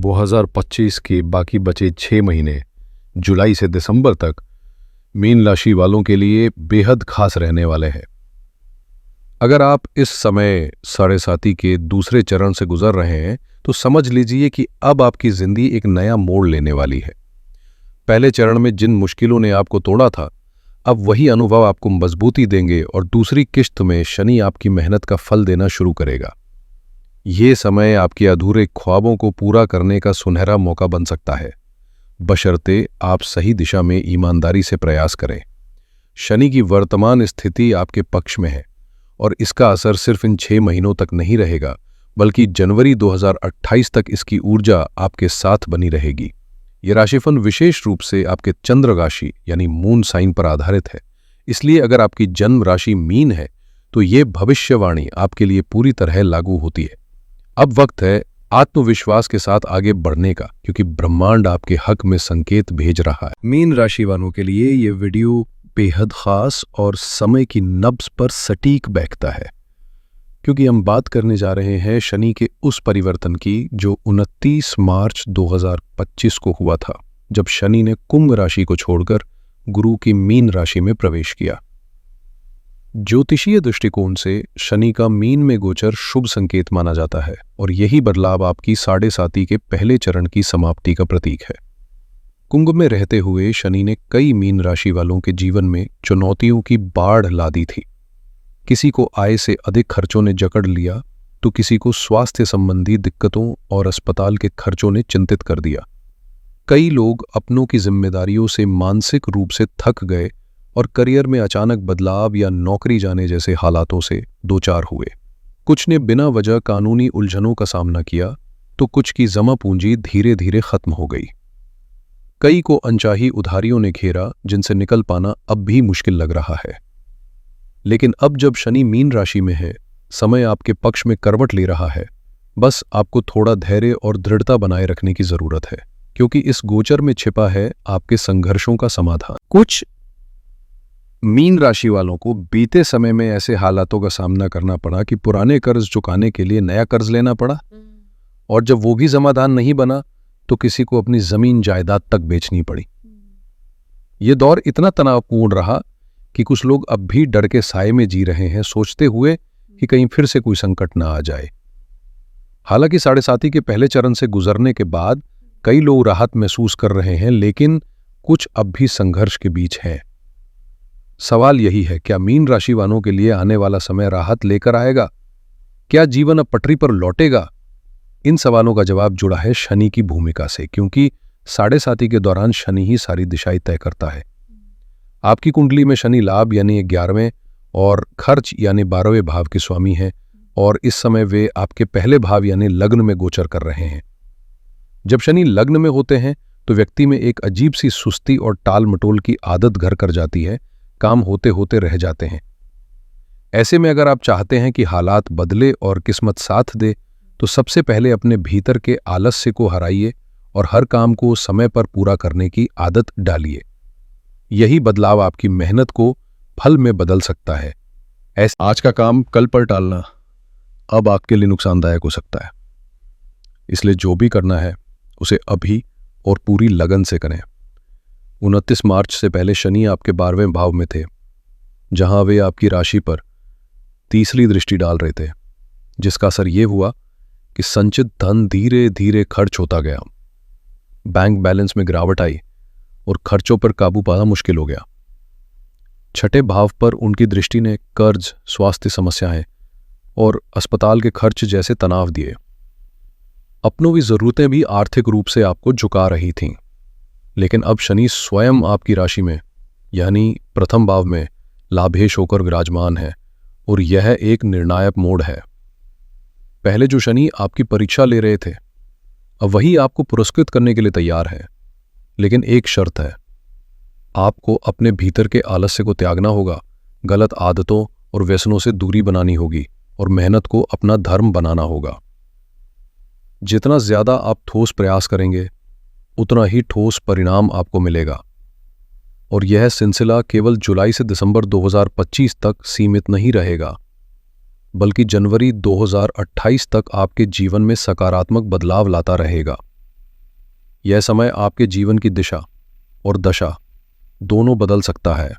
2025 के बाकी बचे 6 महीने जुलाई से दिसंबर तक मीन राशि वालों के लिए बेहद खास रहने वाले हैं। अगर आप इस समय साढ़े साती के दूसरे चरण से गुजर रहे हैं तो समझ लीजिए कि अब आपकी जिंदगी एक नया मोड़ लेने वाली है। पहले चरण में जिन मुश्किलों ने आपको तोड़ा था, अब वही अनुभव आपको मजबूती देंगे और दूसरी किश्त में शनि आपकी मेहनत का फल देना शुरू करेगा। ये समय आपके अधूरे ख्वाबों को पूरा करने का सुनहरा मौका बन सकता है, बशर्ते आप सही दिशा में ईमानदारी से प्रयास करें। शनि की वर्तमान स्थिति आपके पक्ष में है और इसका असर सिर्फ इन 6 महीनों तक नहीं रहेगा, बल्कि जनवरी 2028 तक इसकी ऊर्जा आपके साथ बनी रहेगी। ये राशिफल विशेष रूप से आपके चंद्र राशि यानी मून साइन पर आधारित है, इसलिए अगर आपकी जन्म राशि मीन है तो ये भविष्यवाणी आपके लिए पूरी तरह लागू होती है। अब वक्त है आत्मविश्वास के साथ आगे बढ़ने का, क्योंकि ब्रह्मांड आपके हक में संकेत भेज रहा है। मीन राशि वालों के लिए ये वीडियो बेहद खास और समय की नब्ज पर सटीक बैठता है, क्योंकि हम बात करने जा रहे हैं शनि के उस परिवर्तन की जो 29 मार्च 2025 को हुआ था, जब शनि ने कुंभ राशि को छोड़कर गुरु की मीन राशि में प्रवेश किया। ज्योतिषीय दृष्टिकोण से शनि का मीन में गोचर शुभ संकेत माना जाता है और यही बदलाव आपकी साढ़े साती के पहले चरण की समाप्ति का प्रतीक है। कुंभ में रहते हुए शनि ने कई मीन राशि वालों के जीवन में चुनौतियों की बाढ़ ला दी थी। किसी को आय से अधिक खर्चों ने जकड़ लिया तो किसी को स्वास्थ्य संबंधी दिक्कतों और अस्पताल के खर्चों ने चिंतित कर दिया। कई लोग अपनों की जिम्मेदारियों से मानसिक रूप से थक गए और करियर में अचानक बदलाव या नौकरी जाने जैसे हालातों से दो चार हुए। कुछ ने बिना वजह कानूनी उलझनों का सामना किया तो कुछ की जमा पूंजी धीरे धीरे खत्म हो गई। कई को अनचाही उधारियों ने घेरा जिनसे निकल पाना अब भी मुश्किल लग रहा है। लेकिन अब जब शनि मीन राशि में है, समय आपके पक्ष में करवट ले रहा है। बस आपको थोड़ा धैर्य और दृढ़ता बनाए रखने की जरूरत है, क्योंकि इस गोचर में छिपा है आपके संघर्षों का समाधान। कुछ मीन राशि वालों को बीते समय में ऐसे हालातों का सामना करना पड़ा कि पुराने कर्ज चुकाने के लिए नया कर्ज लेना पड़ा, और जब वो भी समाधान नहीं बना तो किसी को अपनी जमीन जायदाद तक बेचनी पड़ी। ये दौर इतना तनावपूर्ण रहा कि कुछ लोग अब भी डर के साए में जी रहे हैं, सोचते हुए कि कहीं फिर से कोई संकट ना आ जाए। हालांकि साढ़े साती के पहले चरण से गुजरने के बाद कई लोग राहत महसूस कर रहे हैं, लेकिन कुछ अब भी संघर्ष के बीच हैं। सवाल यही है, क्या मीन राशि वालों के लिए आने वाला समय राहत लेकर आएगा? क्या जीवन अब पटरी पर लौटेगा? इन सवालों का जवाब जुड़ा है शनि की भूमिका से, क्योंकि साढ़े साती के दौरान शनि ही सारी दिशाएं तय करता है। आपकी कुंडली में शनि लाभ यानी 11वें और खर्च यानी 12वें भाव के स्वामी हैं, और इस समय वे आपके पहले भाव यानी लग्न में गोचर कर रहे हैं। जब शनि लग्न में होते हैं तो व्यक्ति में एक अजीब सी सुस्ती और टाल मटोल की आदत घर कर जाती है, काम होते होते रह जाते हैं। ऐसे में अगर आप चाहते हैं कि हालात बदले और किस्मत साथ दे, तो सबसे पहले अपने भीतर के आलस्य को हराइए और हर काम को समय पर पूरा करने की आदत डालिए। यही बदलाव आपकी मेहनत को फल में बदल सकता है। आज का काम कल पर टालना अब आपके लिए नुकसानदायक हो सकता है, इसलिए जो भी करना है उसे अभी और पूरी लगन से करें। 29 मार्च से पहले शनि आपके 12वें भाव में थे, जहां वे आपकी राशि पर तीसरी दृष्टि डाल रहे थे, जिसका असर यह हुआ कि संचित धन धीरे धीरे खर्च होता गया। बैंक बैलेंस में गिरावट आई और खर्चों पर काबू पाना मुश्किल हो गया। छठे भाव पर उनकी दृष्टि ने कर्ज, स्वास्थ्य समस्याएं और अस्पताल के खर्च जैसे तनाव दिए। अपनों की जरूरतें भी आर्थिक रूप से आपको झुका रही थीं। लेकिन अब शनि स्वयं आपकी राशि में यानी प्रथम भाव में लाभेश होकर विराजमान है, और यह एक निर्णायक मोड़ है। पहले जो शनि आपकी परीक्षा ले रहे थे, अब वही आपको पुरस्कृत करने के लिए तैयार है। लेकिन एक शर्त है, आपको अपने भीतर के आलस्य को त्यागना होगा, गलत आदतों और व्यसनों से दूरी बनानी होगी और मेहनत को अपना धर्म बनाना होगा। जितना ज्यादा आप ठोस प्रयास करेंगे, उतना ही ठोस परिणाम आपको मिलेगा। और यह सिलसिला केवल जुलाई से दिसंबर 2025 तक सीमित नहीं रहेगा, बल्कि जनवरी 2028 तक आपके जीवन में सकारात्मक बदलाव लाता रहेगा। यह समय आपके जीवन की दिशा और दशा दोनों बदल सकता है,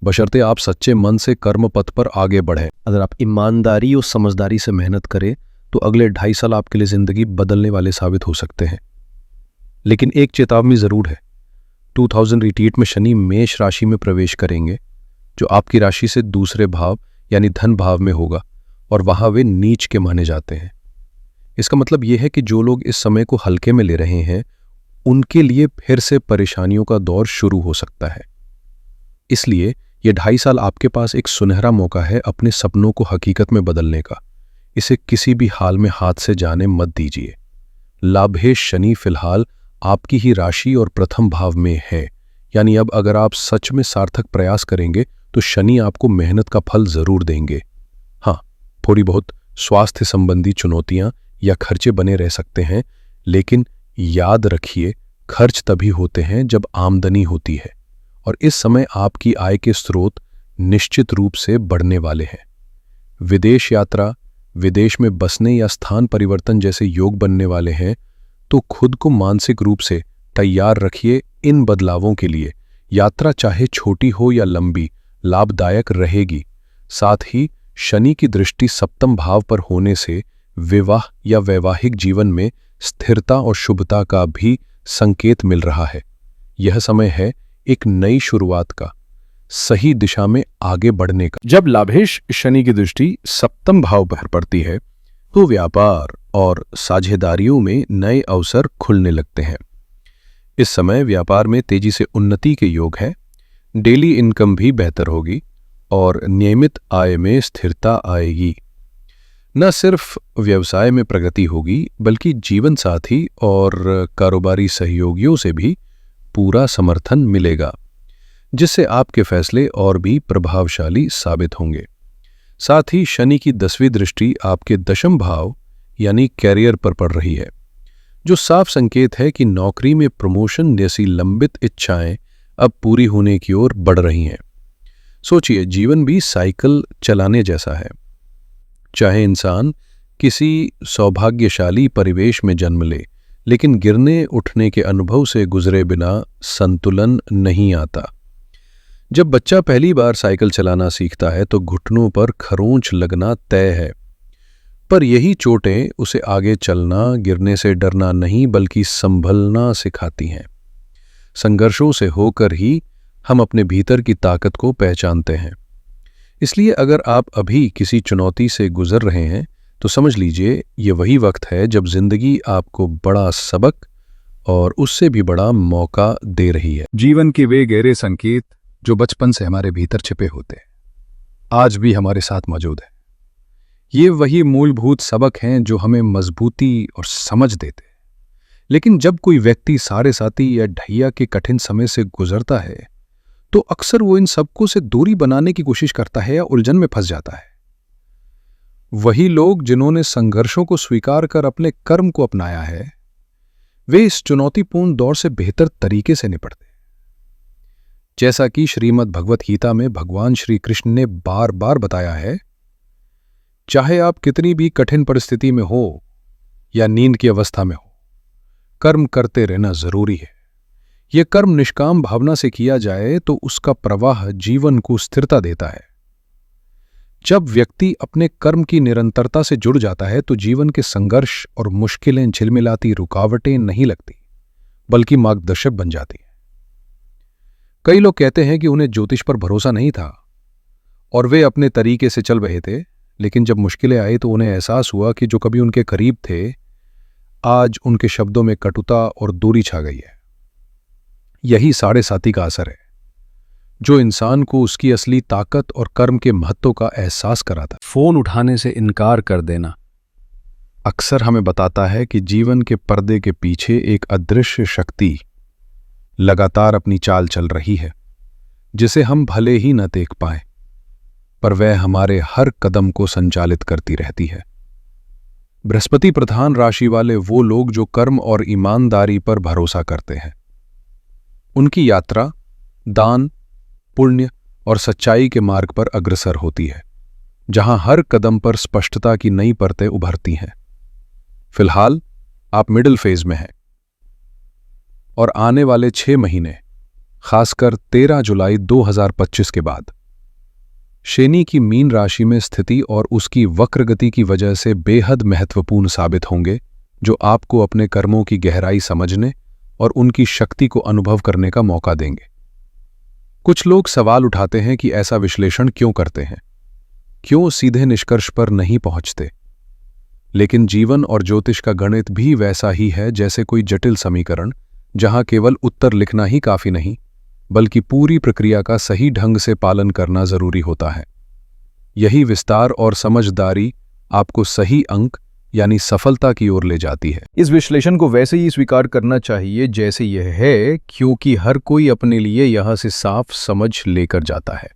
बशर्ते आप सच्चे मन से कर्म पथ पर आगे बढ़ें। अगर आप ईमानदारी और समझदारी से मेहनत करें तो अगले 2.5 साल आपके लिए जिंदगी बदलने वाले साबित हो सकते हैं। लेकिन एक चेतावनी जरूर है, 2028 में शनि मेष राशि में प्रवेश करेंगे, जो आपकी राशि से दूसरे भाव यानी धन भाव में होगा, और वहां वे नीच के माने जाते हैं। इसका मतलब यह है कि जो लोग इस समय को हल्के में ले रहे हैं उनके लिए फिर से परेशानियों का दौर शुरू हो सकता है। इसलिए यह 2.5 साल आपके पास एक सुनहरा मौका है अपने सपनों को हकीकत में बदलने का। इसे किसी भी हाल में हाथ से जाने मत दीजिए। लाभेश शनि फिलहाल आपकी ही राशि और प्रथम भाव में है, यानी अब अगर आप सच में सार्थक प्रयास करेंगे तो शनि आपको मेहनत का फल जरूर देंगे। हाँ, थोड़ी बहुत स्वास्थ्य संबंधी चुनौतियां या खर्चे बने रह सकते हैं, लेकिन याद रखिए खर्च तभी होते हैं जब आमदनी होती है, और इस समय आपकी आय के स्रोत निश्चित रूप से बढ़ने वाले हैं। विदेश यात्रा, विदेश में बसने या स्थान परिवर्तन जैसे योग बनने वाले हैं, तो खुद को मानसिक रूप से तैयार रखिए इन बदलावों के लिए। यात्रा चाहे छोटी हो या लंबी, लाभदायक रहेगी। साथ ही शनि की दृष्टि सप्तम भाव पर होने से विवाह या वैवाहिक जीवन में स्थिरता और शुभता का भी संकेत मिल रहा है। यह समय है एक नई शुरुआत का, सही दिशा में आगे बढ़ने का। जब लाभेश शनि की दृष्टि सप्तम भाव पर पड़ती है तो व्यापार और साझेदारियों में नए अवसर खुलने लगते हैं। इस समय व्यापार में तेजी से उन्नति के योग है, डेली इनकम भी बेहतर होगी और नियमित आय में स्थिरता आएगी। न सिर्फ व्यवसाय में प्रगति होगी, बल्कि जीवन साथी और कारोबारी सहयोगियों से भी पूरा समर्थन मिलेगा, जिससे आपके फैसले और भी प्रभावशाली साबित होंगे। साथ ही शनि की 10वीं दृष्टि आपके दशम भाव यानी कैरियर पर पड़ रही है, जो साफ संकेत है कि नौकरी में प्रमोशन जैसी लंबित इच्छाएं अब पूरी होने की ओर बढ़ रही हैं। सोचिए, जीवन भी साइकिल चलाने जैसा है। चाहे इंसान किसी सौभाग्यशाली परिवेश में जन्म ले, लेकिन गिरने उठने के अनुभव से गुजरे बिना संतुलन नहीं आता। जब बच्चा पहली बार साइकिल चलाना सीखता है तो घुटनों पर खरोंच लगना तय है, पर यही चोटें उसे आगे चलना, गिरने से डरना नहीं बल्कि संभलना सिखाती हैं। संघर्षों से होकर ही हम अपने भीतर की ताकत को पहचानते हैं। इसलिए अगर आप अभी किसी चुनौती से गुजर रहे हैं तो समझ लीजिए ये वही वक्त है जब जिंदगी आपको बड़ा सबक और उससे भी बड़ा मौका दे रही है। जीवन के वे गहरे संकेत जो बचपन से हमारे भीतर छिपे होते हैं, आज भी हमारे साथ मौजूद है। ये वही मूलभूत सबक हैं जो हमें मजबूती और समझ देते हैं। लेकिन जब कोई व्यक्ति सारे साथी या ढैया के कठिन समय से गुजरता है तो अक्सर वो इन सबको से दूरी बनाने की कोशिश करता है या उलझन में फंस जाता है। वही लोग जिन्होंने संघर्षों को स्वीकार कर अपने कर्म को अपनाया है, वे इस चुनौतीपूर्ण दौर से बेहतर तरीके से निपटते हैं। जैसा कि श्रीमद् भगवत गीता में भगवान श्री कृष्ण ने बार बार बताया है, चाहे आप कितनी भी कठिन परिस्थिति में हो या नींद की अवस्था में हो, कर्म करते रहना जरूरी है। यह कर्म निष्काम भावना से किया जाए तो उसका प्रवाह जीवन को स्थिरता देता है। जब व्यक्ति अपने कर्म की निरंतरता से जुड़ जाता है तो जीवन के संघर्ष और मुश्किलें झिलमिलाती रुकावटें नहीं लगती, बल्कि मार्गदर्शक बन जाती हैं। कई लोग कहते हैं कि उन्हें ज्योतिष पर भरोसा नहीं था और वे अपने तरीके से चल रहे थे, लेकिन जब मुश्किलें आई तो उन्हें एहसास हुआ कि जो कभी उनके करीब थे, आज उनके शब्दों में कटुता और दूरी छा गई है। यही साढ़े साती का असर है, जो इंसान को उसकी असली ताकत और कर्म के महत्व का एहसास कराता। फोन उठाने से इनकार कर देना अक्सर हमें बताता है कि जीवन के पर्दे के पीछे एक अदृश्य शक्ति लगातार अपनी चाल चल रही है, जिसे हम भले ही न देख पाएं, पर वह हमारे हर कदम को संचालित करती रहती है। बृहस्पति प्रधान राशि वाले वो लोग जो कर्म और ईमानदारी पर भरोसा करते हैं, उनकी यात्रा दान, पुण्य और सच्चाई के मार्ग पर अग्रसर होती है, जहां हर कदम पर स्पष्टता की नई परतें उभरती हैं। फिलहाल आप मिडिल फेज में हैं। और आने वाले 6 महीने, खासकर 13 जुलाई 2025 के बाद, शनि की मीन राशि में स्थिति और उसकी वक्र गति की वजह से बेहद महत्वपूर्ण साबित होंगे, जो आपको अपने कर्मों की गहराई समझने और उनकी शक्ति को अनुभव करने का मौका देंगे। कुछ लोग सवाल उठाते हैं कि ऐसा विश्लेषण क्यों करते हैं, क्यों सीधे निष्कर्ष पर नहीं पहुंचते। लेकिन जीवन और ज्योतिष का गणित भी वैसा ही है जैसे कोई जटिल समीकरण, जहां केवल उत्तर लिखना ही काफी नहीं, बल्कि पूरी प्रक्रिया का सही ढंग से पालन करना जरूरी होता है। यही विस्तार और समझदारी आपको सही अंक यानी सफलता की ओर ले जाती है। इस विश्लेषण को वैसे ही स्वीकार करना चाहिए जैसे यह है, क्योंकि हर कोई अपने लिए यहां से साफ समझ लेकर जाता है।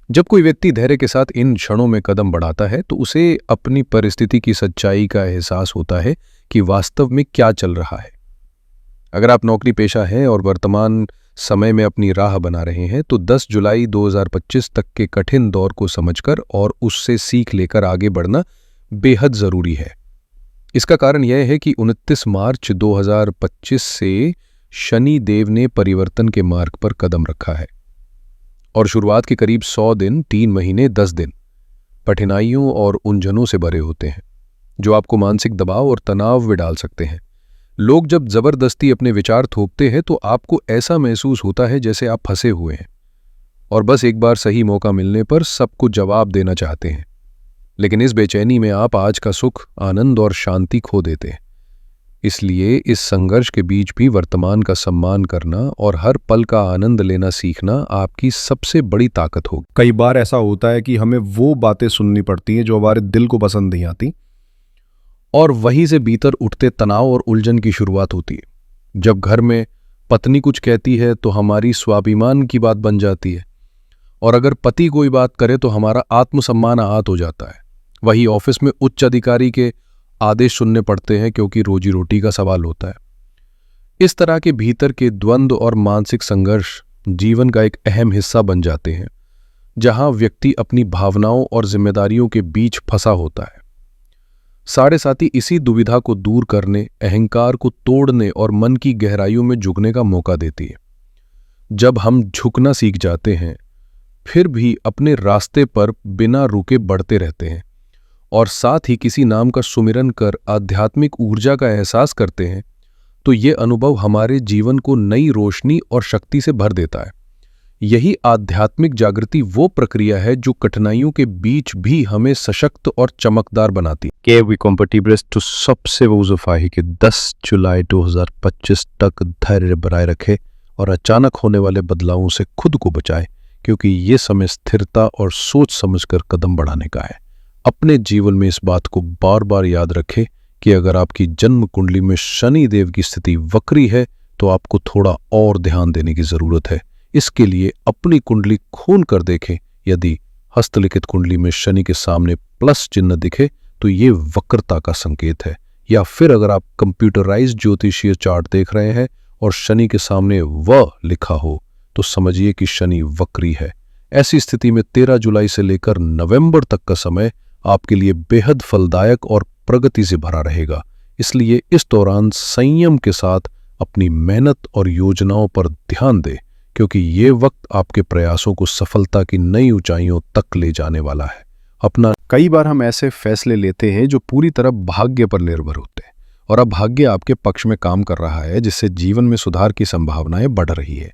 जब कोई व्यक्ति धैर्य के साथ इन क्षणों में कदम बढ़ाता है तो उसे अपनी परिस्थिति की सच्चाई का एहसास होता है कि वास्तव में क्या चल रहा है। अगर आप नौकरी पेशा हैं और वर्तमान समय में अपनी राह बना रहे हैं तो 10 जुलाई 2025 तक के कठिन दौर को समझकर और उससे सीख लेकर आगे बढ़ना बेहद जरूरी है। इसका कारण यह है कि 29 मार्च 2025 से शनि देव ने परिवर्तन के मार्ग पर कदम रखा है और शुरुआत के करीब 100 दिन, 3 महीने, 10 दिन कठिनाइयों और उलझनों से भरे होते हैं, जो आपको मानसिक दबाव और तनाव में डाल सकते हैं। लोग जब जबरदस्ती अपने विचार थोपते हैं तो आपको ऐसा महसूस होता है जैसे आप फंसे हुए हैं और बस एक बार सही मौका मिलने पर सबको जवाब देना चाहते हैं। लेकिन इस बेचैनी में आप आज का सुख, आनंद और शांति खो देते हैं। इसलिए इस संघर्ष के बीच भी वर्तमान का सम्मान करना और हर पल का आनंद लेना सीखना आपकी सबसे बड़ी ताकत होगी। कई बार ऐसा होता है कि हमें वो बातें सुननी पड़ती हैं जो हमारे दिल को पसंद नहीं आती, और वहीं से भीतर उठते तनाव और उलझन की शुरुआत होती है। जब घर में पत्नी कुछ कहती है तो हमारी स्वाभिमान की बात बन जाती है, और अगर पति कोई बात करे तो हमारा आत्मसम्मान आहत हो जाता है। वही ऑफिस में उच्च अधिकारी के आदेश सुनने पड़ते हैं क्योंकि रोजी रोटी का सवाल होता है। इस तरह के भीतर के द्वंद्व और मानसिक संघर्ष जीवन का एक अहम हिस्सा बन जाते हैं, जहां व्यक्ति अपनी भावनाओं और जिम्मेदारियों के बीच फंसा होता है। साढ़े साथी इसी दुविधा को दूर करने, अहंकार को तोड़ने और मन की गहराइयों में झुकने का मौका देती है। जब हम झुकना सीख जाते हैं, फिर भी अपने रास्ते पर बिना रुके बढ़ते रहते हैं और साथ ही किसी नाम का सुमिरन कर आध्यात्मिक ऊर्जा का एहसास करते हैं, तो ये अनुभव हमारे जीवन को नई रोशनी और शक्ति से भर देता है। यही आध्यात्मिक जागृति वो प्रक्रिया है जो कठिनाइयों के बीच भी हमें सशक्त और चमकदार बनाती है। केवी कॉम्पिटिब्लिस तो सबसे वज़ीफा है कि 10 जुलाई 2025 तक धैर्य बनाए रखे और अचानक होने वाले बदलावों से खुद को बचाए, क्योंकि ये समय स्थिरता और सोच समझकर कदम बढ़ाने का है। अपने जीवन में इस बात को बार बार याद रखें कि अगर आपकी जन्म कुंडली में शनि देव की स्थिति वक्री है तो आपको थोड़ा और ध्यान देने की जरूरत है। इसके लिए अपनी कुंडली खोल कर देखें। यदि हस्तलिखित कुंडली में शनि के सामने प्लस चिन्ह दिखे तो ये वक्रता का संकेत है, या फिर अगर आप कंप्यूटराइज्ड ज्योतिषीय चार्ट देख रहे हैं और शनि के सामने व लिखा हो तो समझिए कि शनि वक्री है। ऐसी स्थिति में 13 जुलाई से लेकर नवंबर तक का समय आपके लिए बेहद फलदायक और प्रगति से भरा रहेगा। इसलिए इस दौरान संयम के साथ अपनी मेहनत और योजनाओं पर ध्यान दें, क्योंकि ये वक्त आपके प्रयासों को सफलता की नई ऊंचाइयों तक ले जाने वाला है। कई बार हम ऐसे फैसले लेते हैं जो पूरी तरह भाग्य पर निर्भर होते हैं, और अब भाग्य आपके पक्ष में काम कर रहा है, जिससे जीवन में सुधार की संभावनाएं बढ़ रही है।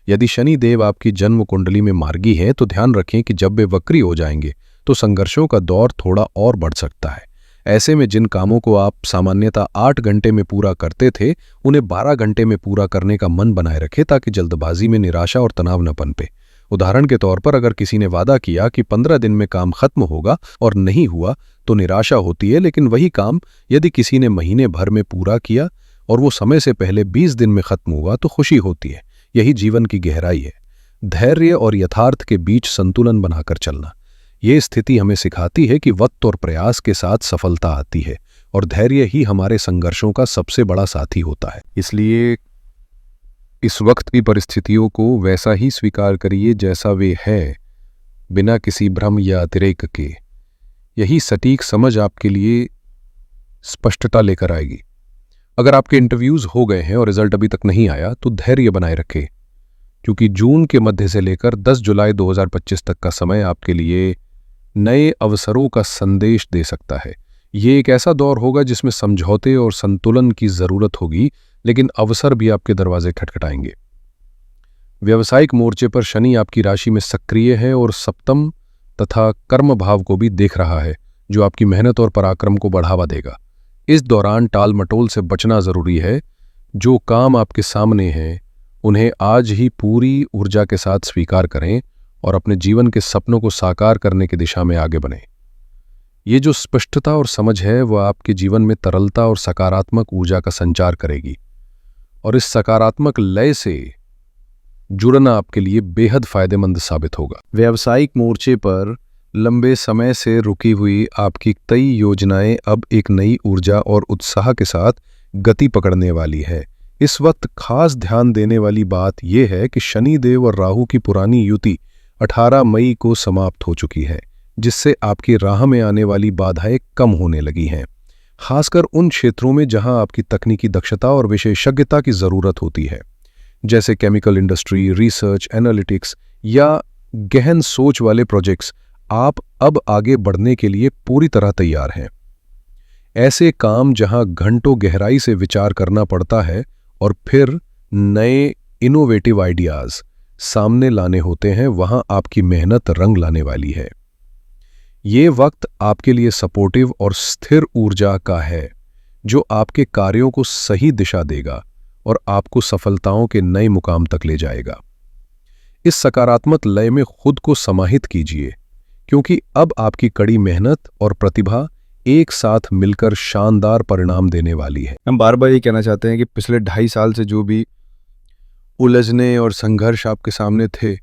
यदि शनि देव आपकी जन्म कुंडली में मार्गी है तो ध्यान रखें कि जब वे वक्री हो जाएंगे तो संघर्षों का दौर थोड़ा और बढ़ सकता है। ऐसे में जिन कामों को आप सामान्यतः 8 घंटे में पूरा करते थे, उन्हें 12 घंटे में पूरा करने का मन बनाए रखें, ताकि जल्दबाजी में निराशा और तनाव न पनपे। उदाहरण के तौर पर, अगर किसी ने वादा किया कि 15 दिन में काम खत्म होगा और नहीं हुआ तो निराशा होती है, लेकिन वही काम यदि किसी ने महीने भर में पूरा किया और वो समय से पहले 20 दिन में खत्म हुआ तो खुशी होती है। यही जीवन की गहराई है, धैर्य और यथार्थ के बीच संतुलन बनाकर चलना। ये स्थिति हमें सिखाती है कि वक्त और प्रयास के साथ सफलता आती है, और धैर्य ही हमारे संघर्षों का सबसे बड़ा साथी होता है। इसलिए इस वक्त की परिस्थितियों को वैसा ही स्वीकार करिए जैसा वे है, बिना किसी भ्रम या अतिरेक के। यही सटीक समझ आपके लिए स्पष्टता लेकर आएगी। अगर आपके इंटरव्यूज हो गए हैं और रिजल्ट अभी तक नहीं आया तो धैर्य बनाए रखें, क्योंकि जून के मध्य से लेकर 10 जुलाई 2025 तक का समय आपके लिए नए अवसरों का संदेश दे सकता है। ये एक ऐसा दौर होगा जिसमें समझौते और संतुलन की जरूरत होगी, लेकिन अवसर भी आपके दरवाजे खटखटाएंगे। व्यावसायिक मोर्चे पर शनि आपकी राशि में सक्रिय है और सप्तम तथा कर्म भाव को भी देख रहा है, जो आपकी मेहनत और पराक्रम को बढ़ावा देगा। इस दौरान टाल मटोल से बचना जरूरी है। जो काम आपके सामने हैं उन्हें आज ही पूरी ऊर्जा के साथ स्वीकार करें और अपने जीवन के सपनों को साकार करने की दिशा में आगे बढ़ें। ये जो स्पष्टता और समझ है वह आपके जीवन में तरलता और सकारात्मक ऊर्जा का संचार करेगी, और इस सकारात्मक लय से जुड़ना आपके लिए बेहद फायदेमंद साबित होगा। व्यावसायिक मोर्चे पर लंबे समय से रुकी हुई आपकी कई योजनाएं अब एक नई ऊर्जा और उत्साह के साथ गति पकड़ने वाली है। इस वक्त खास ध्यान देने वाली बात यह है कि शनिदेव और राहु की पुरानी युति 18 मई को समाप्त हो चुकी है, जिससे आपकी राह में आने वाली बाधाएं कम होने लगी हैं, खासकर उन क्षेत्रों में जहां आपकी तकनीकी दक्षता और विशेषज्ञता की जरूरत होती है, जैसे केमिकल इंडस्ट्री, रिसर्च, एनालिटिक्स या गहन सोच वाले प्रोजेक्ट्स। आप अब आगे बढ़ने के लिए पूरी तरह तैयार हैं। ऐसे काम जहां घंटों गहराई से विचार करना पड़ता है और फिर नए इनोवेटिव आइडियाज सामने लाने होते हैं, वहां आपकी मेहनत रंग लाने वाली है। ये वक्त आपके लिए सपोर्टिव और स्थिर ऊर्जा का है, जो आपके कार्यों को सही दिशा देगा और आपको सफलताओं के नए मुकाम तक ले जाएगा। इस सकारात्मक लय में खुद को समाहित कीजिए, क्योंकि अब आपकी कड़ी मेहनत और प्रतिभा एक साथ मिलकर शानदार परिणाम देने वाली है। हम बार बार ये कहना चाहते हैं कि पिछले 2.5 साल से जो भी उलझने और संघर्ष आपके सामने थे,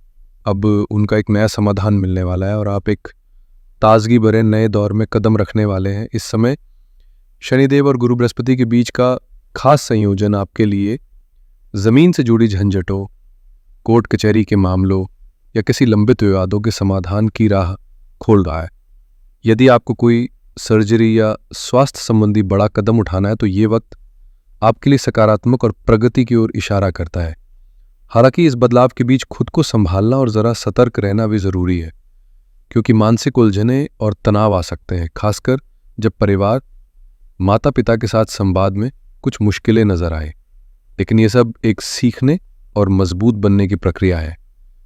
अब उनका एक नया समाधान मिलने वाला है और आप एक ताजगी भरे नए दौर में कदम रखने वाले हैं। इस समय शनिदेव और गुरु बृहस्पति के बीच का खास संयोजन आपके लिए जमीन से जुड़ी झंझटों, कोर्ट कचहरी के मामलों या किसी लंबित विवादों के समाधान की राह खोल रहा है। यदि आपको कोई सर्जरी या स्वास्थ्य संबंधी बड़ा कदम उठाना है तो ये वक्त आपके लिए सकारात्मक और प्रगति की ओर इशारा करता है। हालांकि इस बदलाव के बीच खुद को संभालना और जरा सतर्क रहना भी जरूरी है, क्योंकि मानसिक उलझने और तनाव आ सकते हैं, खासकर जब परिवार, माता पिता के साथ संवाद में कुछ मुश्किलें नजर आए। लेकिन ये सब एक सीखने और मजबूत बनने की प्रक्रिया है,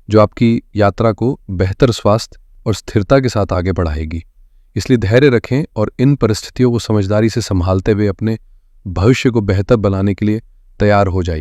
जो आपकी यात्रा को बेहतर स्वास्थ्य और स्थिरता के साथ आगे बढ़ाएगी। इसलिए धैर्य रखें और इन परिस्थितियों को समझदारी से संभालते हुए अपने भविष्य को बेहतर बनाने के लिए तैयार हो जाइए।